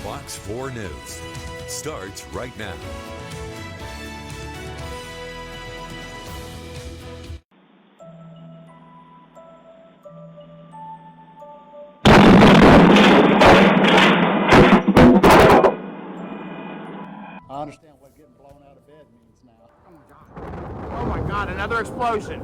Fox 4 News starts right now. I understand what getting blown out of bed means now. Oh my God. Oh my God, another explosion.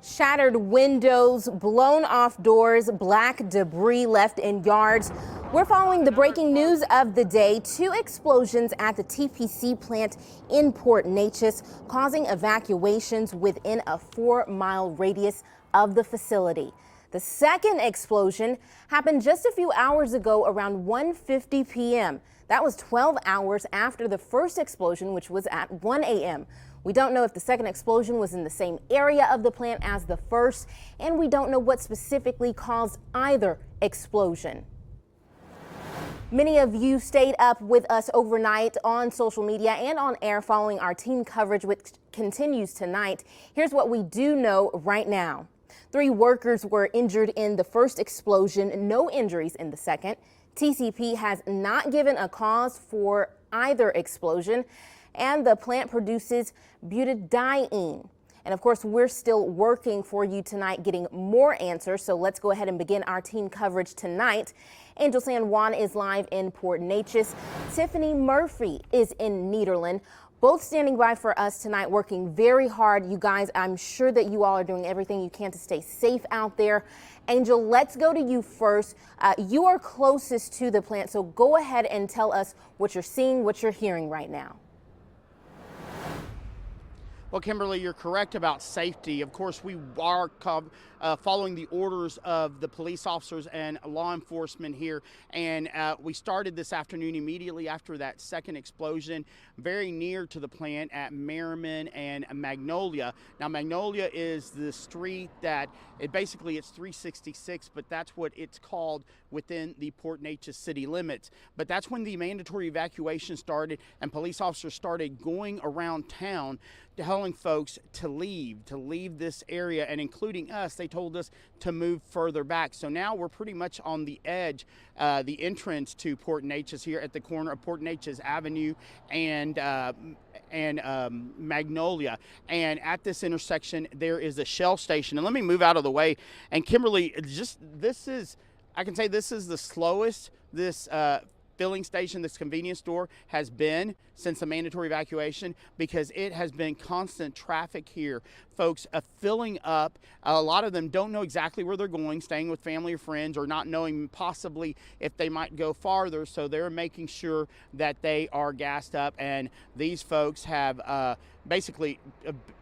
Shattered windows, blown off doors, black debris left in yards. We're following the breaking news of the day. 2 explosions at the TPC plant in Port Neches, causing evacuations within a 4-mile radius of the facility. The second explosion happened just a few hours ago around 1:50 p.m. That was 12 hours after the first explosion, which was at 1 a.m. We don't know if the second explosion was in the same area of the plant as the first, and we don't know what specifically caused either explosion. Many of you stayed up with us overnight on social media and on air following our team coverage, which continues tonight. Here's what we do know right now. 3 workers were injured in the first explosion, no injuries in the second. TCP has not given a cause for either explosion, and the plant produces butadiene. And of course, we're still working for you tonight, getting more answers. So let's go ahead and begin our team coverage tonight. Angel San Juan is live in Port Neches. Tiffany Murphy is in Nederland. Both standing by for us tonight, working very hard. You guys, I'm sure that you all are doing everything you can to stay safe out there. Angel, let's go to you first. You are closest to the plant, so go ahead and tell us what you're seeing, what you're hearing right now. Well, Kimberly, you're correct about safety. Of course, we are following the orders of the police officers and law enforcement here. And we started this afternoon immediately after that second explosion very near to the plant at Merriman and Magnolia. Now, Magnolia is the street that it's 366, but that's what it's called within the Port Neches city limits. But that's when the mandatory evacuation started and police officers started going around town telling folks to leave this area, and including us. They told us to move further back. So now we're pretty much on the edge, the entrance to Port Neches here at the corner of Port Neches Avenue and Magnolia. And at this intersection, there is a Shell station. And let me move out of the way. And Kimberly, I can say this is the slowest this filling station, this convenience store, has been since the mandatory evacuation, because it has been constant traffic here. Folks filling up. A lot of them don't know exactly where they're going, staying with family or friends, or not knowing possibly if they might go farther. So they're making sure that they are gassed up. And these folks have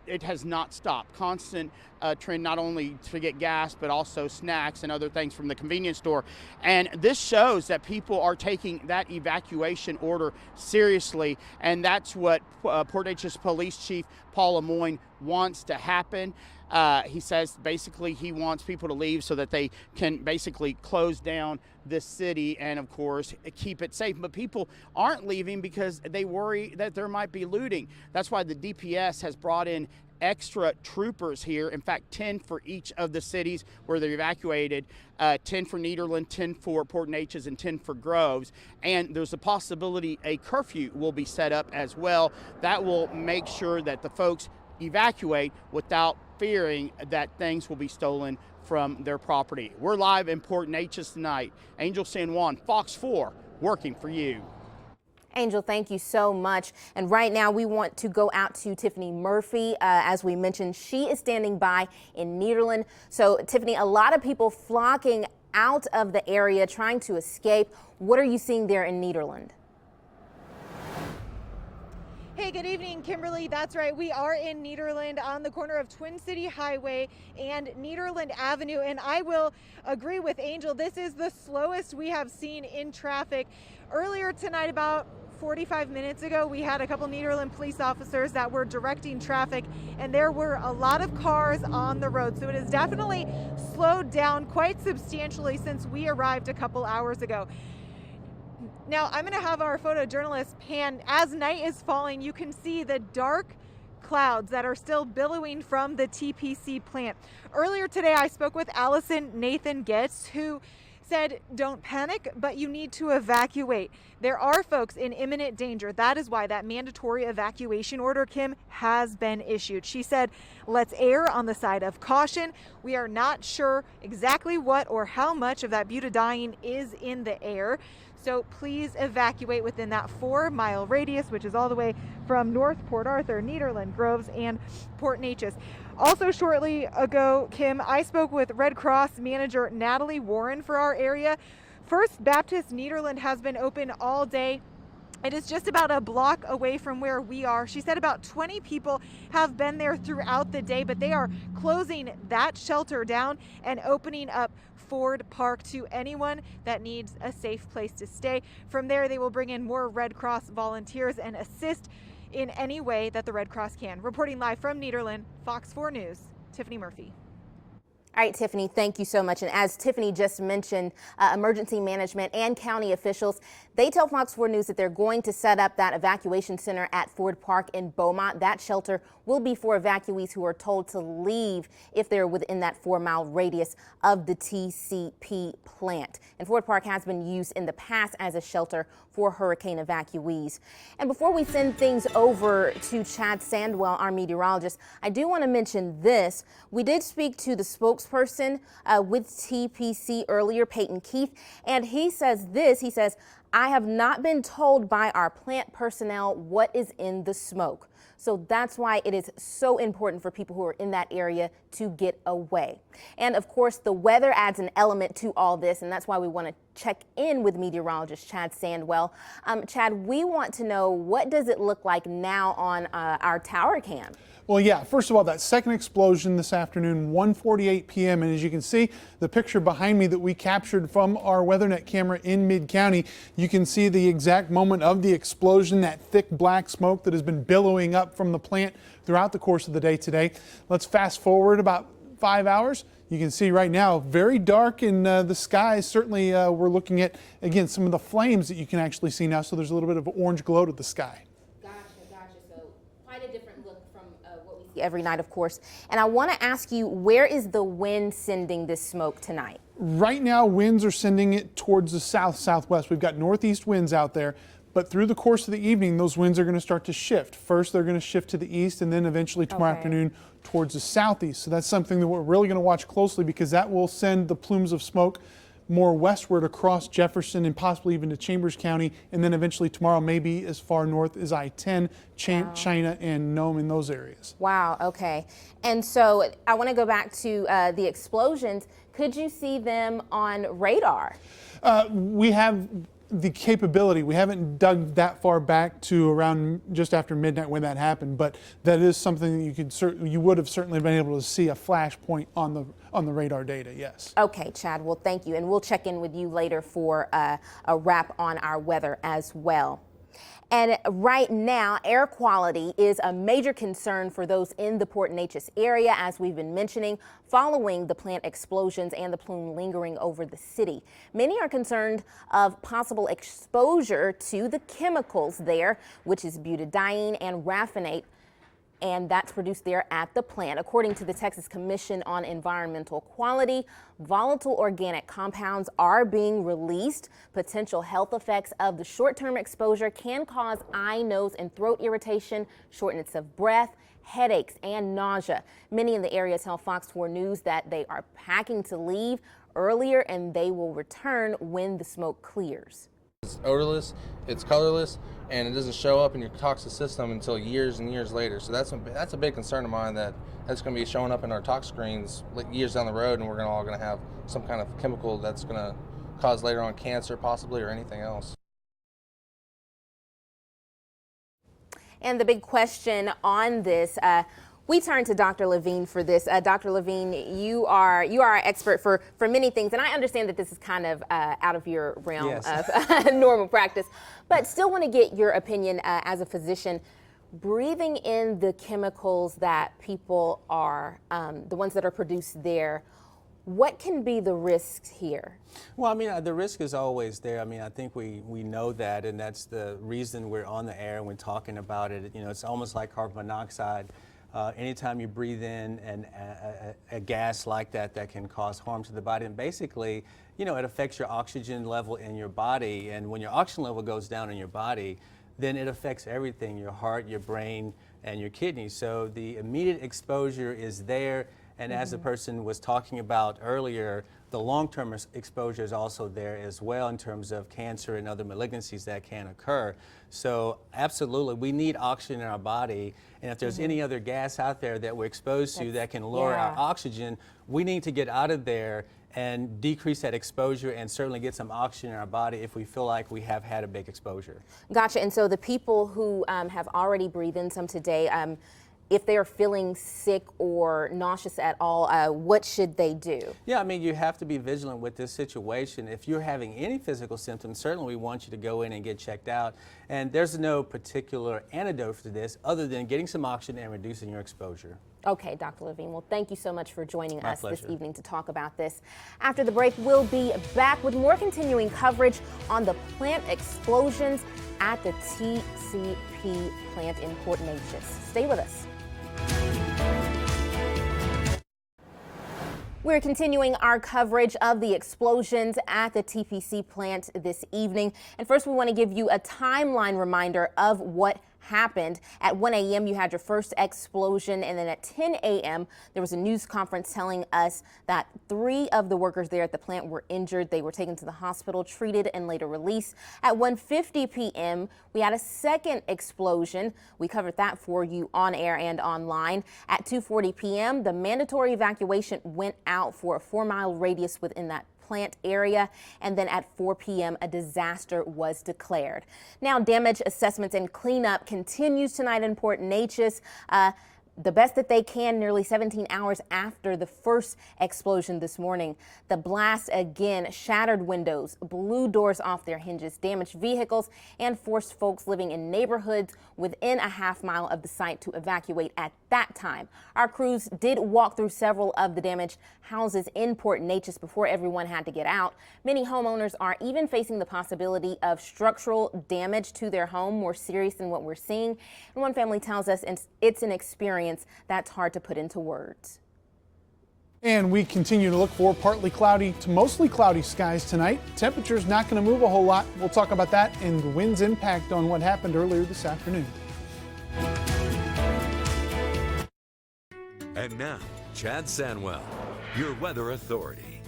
it has not stopped. Constant trend, not only to get gas, but also snacks and other things from the convenience store. And this shows that people are taking that evacuation order seriously. And that's what Port Neches Police Chief Paul Lemoyne wants to happen. He says basically he wants people to leave so that they can basically close down this city and, of course, keep it safe. But people aren't leaving because they worry that there might be looting. That's why the DPS has brought in extra troopers here. In fact, 10 for each of the cities where they're evacuated, 10 for Nederland, 10 for Port Neches, and 10 for Groves. And there's a possibility a curfew will be set up as well. That will make sure that the folks evacuate without fearing that things will be stolen from their property. We're live in Port Neches tonight. Angel San Juan, Fox 4, working for you. Angel, thank you so much. And right now we want to go out to Tiffany Murphy. As we mentioned, she is standing by in Nederland. So Tiffany, a lot of people flocking out of the area trying to escape. What are you seeing there in Nederland? Hey, good evening, Kimberly. That's right. We are in Nederland on the corner of Twin City Highway and Nederland Avenue. And I will agree with Angel. This is the slowest we have seen in traffic. Earlier tonight, about 45 minutes ago, we had a couple Nederland police officers that were directing traffic, and there were a lot of cars on the road. So it has definitely slowed down quite substantially since we arrived a couple hours ago. Now, I'm going to have our photojournalist pan. As night is falling, you can see the dark clouds that are still billowing from the TPC plant. Earlier today, I spoke with Allison Nathan Getz, who said, don't panic, but you need to evacuate. There are folks in imminent danger. That is why that mandatory evacuation order, Kim, has been issued. She said, let's err on the side of caution. We are not sure exactly what or how much of that butadiene is in the air. So please evacuate within that 4-mile radius, which is all the way from North Port Arthur, Nederland, Groves, and Port Neches. Also shortly ago, Kim, I spoke with Red Cross manager Natalie Warren for our area. First Baptist Nederland has been open all day. It is just about a block away from where we are. She said about 20 people have been there throughout the day, but they are closing that shelter down and opening up Ford Park to anyone that needs a safe place to stay. From there, they will bring in more Red Cross volunteers and assist in any way that the Red Cross can. Reporting live from Nederland, Fox 4 News, Tiffany Murphy. All right, Tiffany, thank you so much. And as Tiffany just mentioned, emergency management and county officials, they tell Fox 4 News that they're going to set up that evacuation center at Ford Park in Beaumont. That shelter will be for evacuees who are told to leave if they're within that 4-mile radius of the TCP plant. And Ford Park has been used in the past as a shelter for hurricane evacuees. And before we send things over to Chad Sandwell, our meteorologist, I do want to mention this. We did speak to the spokesperson with TPC earlier, Peyton Keith, and he says this. He says, I have not been told by our plant personnel what is in the smoke. So that's why it is so important for people who are in that area to get away. And of course, the weather adds an element to all this, and that's why we want to check in with meteorologist Chad Sandwell. Chad, we want to know, what does it look like now on our tower cam? Well, yeah, first of all, that second explosion this afternoon, 1:48 p.m. And as you can see, the picture behind me that we captured from our WeatherNet camera in mid-county, you can see the exact moment of the explosion, that thick black smoke that has been billowing up from the plant throughout the course of the day today. Let's fast forward about 5 hours. You can see right now, very dark in the skies. Certainly, we're looking at, again, some of the flames that you can actually see now. So there's a little bit of orange glow to the sky. So quite a different look from what we see every night, of course. And I want to ask you, where is the wind sending this smoke tonight? Right now, winds are sending it towards the south-southwest. We've got northeast winds out there, but through the course of the evening, those winds are going to start to shift. First, they're going to shift to the east, and then eventually tomorrow afternoon towards the southeast. So that's something that we're really going to watch closely, because that will send the plumes of smoke more westward across Jefferson and possibly even to Chambers County, and then eventually tomorrow maybe as far north as I-10, China and Nome, in those areas. Wow, okay. And so I want to go back to the explosions. Could you see them on radar? We have the capability. We haven't dug that far back to around just after midnight when that happened, but that is something that you would have certainly been able to see a flash point on the radar data, yes. Okay, Chad, well, thank you. And we'll check in with you later for a wrap on our weather as well. And right now, air quality is a major concern for those in the Port Neches area, as we've been mentioning, following the plant explosions and the plume lingering over the city. Many are concerned of possible exposure to the chemicals there, which is butadiene and raffinate, and that's produced there at the plant. According to the Texas Commission on Environmental Quality, volatile organic compounds are being released. Potential health effects of the short-term exposure can cause eye, nose, and throat irritation, shortness of breath, headaches, and nausea. Many in the area tell Fox 4 News that they are packing to leave earlier, and they will return when the smoke clears. It's odorless, it's colorless, and it doesn't show up in your toxic system until years and years later. So that's a big concern of mine, that's going to be showing up in our tox screens years down the road, and we're all going to have some kind of chemical that's going to cause later on cancer possibly, or anything else. And the big question on this, we turn to Dr. Levine for this. Dr. Levine, you are our expert for many things, and I understand that this is kind of out of your realm of normal practice, but still want to get your opinion as a physician. Breathing in the chemicals that people are, the ones that are produced there, What can be the risks here? Well, I mean, the risk is always there. I mean, I think we know that, and that's the reason we're on the air and we're talking about it. You know, it's almost like carbon monoxide. Anytime you breathe in a gas like that can cause harm to the body, and basically, you know, it affects your oxygen level in your body, and when your oxygen level goes down in your body, then it affects everything, your heart, your brain, and your kidneys. So the immediate exposure is there, and as the person was talking about earlier, the long-term exposure is also there as well in terms of cancer and other malignancies that can occur. So absolutely, we need oxygen in our body, and if there's any other gas out there that we're exposed to that can lower our oxygen, we need to get out of there and decrease that exposure and certainly get some oxygen in our body if we feel like we have had a big exposure. Gotcha. And so the people who have already breathed in some today, if they're feeling sick or nauseous at all, what should they do? Yeah, I mean, you have to be vigilant with this situation. If you're having any physical symptoms, certainly we want you to go in and get checked out. And there's no particular antidote for this other than getting some oxygen and reducing your exposure. Okay, Dr. Levine, well, thank you so much for joining us pleasure. this evening to talk about this. After the break, we'll be back with more continuing coverage on the plant explosions at the TCP plant in Port Neches. Stay with us. We're continuing our coverage of the explosions at the TPC plant this evening. And first, we want to give you a timeline reminder of what happened. At 1 a.m. you had your first explosion, and then at 10 a.m. there was a news conference telling us that 3 of the workers there at the plant were injured. They were taken to the hospital, treated, and later released. At 1:50 p.m. we had a second explosion. We covered that for you on air and online. At 2:40 p.m. the mandatory evacuation went out for a 4-mile radius within that plant area, and then at 4 p.m. a disaster was declared. Now, damage assessments and cleanup continues tonight in Port Neches. The best that they can nearly 17 hours after the first explosion this morning. The blast again shattered windows, blew doors off their hinges, damaged vehicles, and forced folks living in neighborhoods within a half-mile of the site to evacuate at that time. Our crews did walk through several of the damaged houses in Port Neches before everyone had to get out. Many homeowners are even facing the possibility of structural damage to their home, more serious than what we're seeing. And one family tells us it's an experience that's hard to put into words. And we continue to look for partly cloudy to mostly cloudy skies tonight. Temperature's not going to move a whole lot. We'll talk about that and the wind's impact on what happened earlier this afternoon. And now, Chad Sanwell, your weather authority.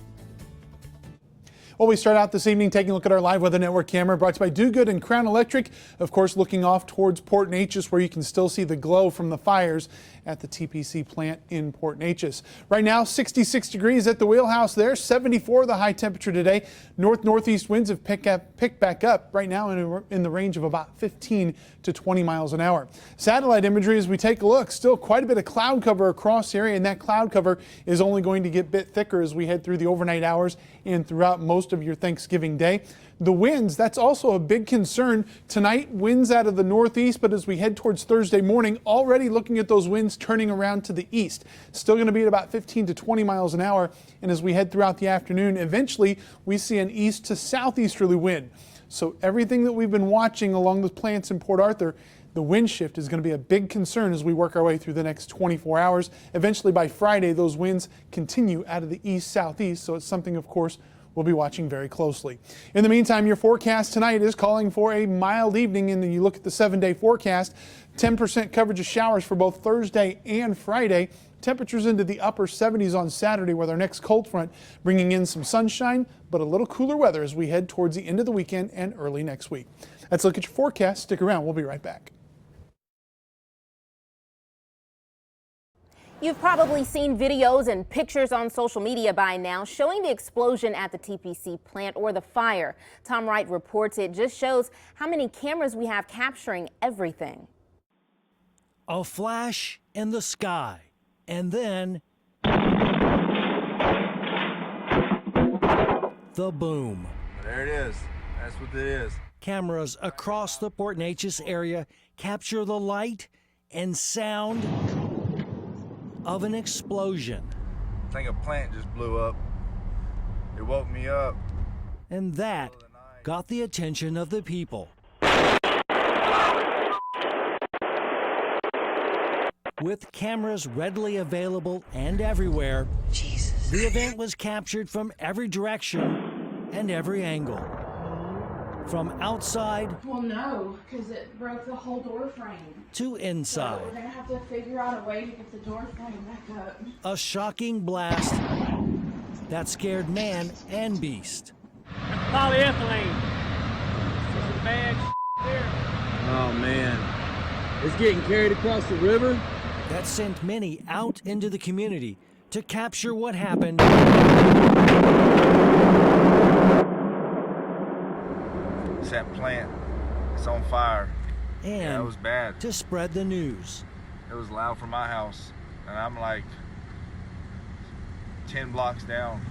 Well, we start out this evening taking a look at our live weather network camera brought to you by Do Good and Crown Electric. Of course, looking off towards Port Neches where you can still see the glow from the fires at the TPC plant in Port Neches. Right now, 66 degrees at the wheelhouse there, 74 the high temperature today. North-northeast winds have picked back up right now in the range of about 15 to 20 miles an hour. Satellite imagery as we take a look, still quite a bit of cloud cover across the area, and that cloud cover is only going to get a bit thicker as we head through the overnight hours and throughout most of your Thanksgiving Day. The winds, that's also a big concern tonight. Winds out of the northeast, but as we head towards Thursday morning, already looking at those winds turning around to the east. Still going to be at about 15 to 20 miles an hour. And as we head throughout the afternoon, eventually we see an east to southeasterly wind. So everything that we've been watching along the plants in Port Arthur, the wind shift is going to be a big concern as we work our way through the next 24 hours. Eventually by Friday, those winds continue out of the east-southeast. So it's something, of course, we'll be watching very closely. In the meantime, your forecast tonight is calling for a mild evening, and then you look at the 7-day forecast, 10% coverage of showers for both Thursday and Friday. Temperatures into the upper 70s on Saturday with our next cold front bringing in some sunshine, but a little cooler weather as we head towards the end of the weekend and early next week. Let's look at your forecast. Stick around. We'll be right back. You've probably seen videos and pictures on social media by now showing the explosion at the TPC plant or the fire. Tom Wright reports it just shows how many cameras we have capturing everything. A flash in the sky, and then the boom. There it is. That's what it is. Cameras across the Port Neches area capture the light and sound of an explosion. I think a plant just blew up. It woke me up. And that got the attention of the people. With cameras readily available and everywhere, the event was captured from every direction and every angle. From outside Well, no, because it broke the whole door frame. to inside. So we're going to have to figure out a way to get the door frame back up. A shocking blast that scared man and beast. Polyethylene. Some bad there. Oh man, it's getting carried across the river. That sent many out into the community to capture what happened It's that plant. It's on fire. and Yeah, it was bad. to spread the news. It was loud from my house, and I'm like 10 blocks down.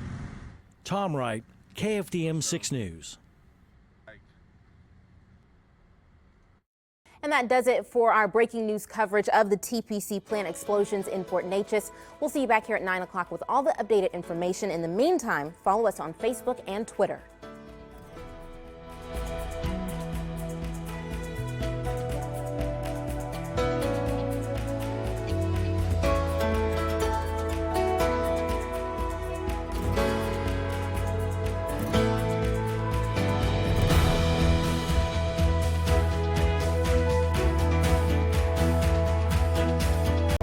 Tom Wright, KFDM 6 News. And that does it for our breaking news coverage of the TPC plant explosions in Port Neches. We'll see you back here at 9 o'clock with all the updated information. In the meantime, follow us on Facebook and Twitter.